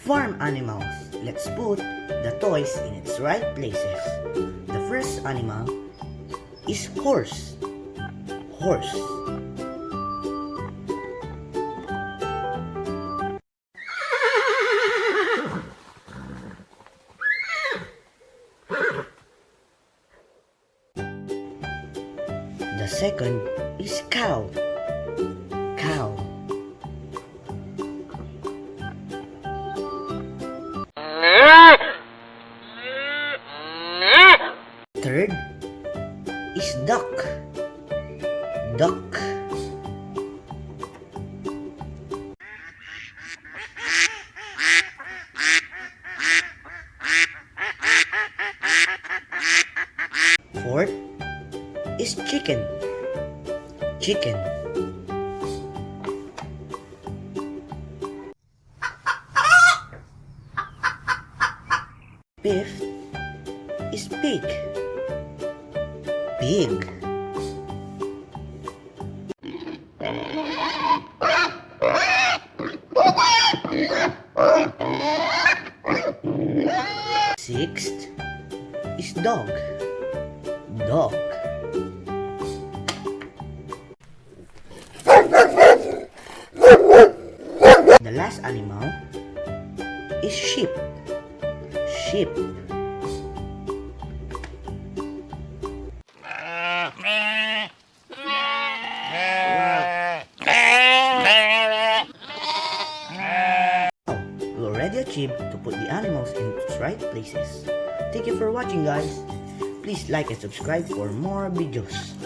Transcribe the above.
Farm animals. Let's put the toys in its right places. The first animal is horse. Horse. The second is cow. Cow. Third is duck. Duck. Fourth is chicken. Chicken. Fifth is pig. Pig. Sixth is dog. Dog. The last animal is sheep. Sheep. We already achieved to put the animals in its right places. Thank you for watching, guys. Please like and subscribe for more videos.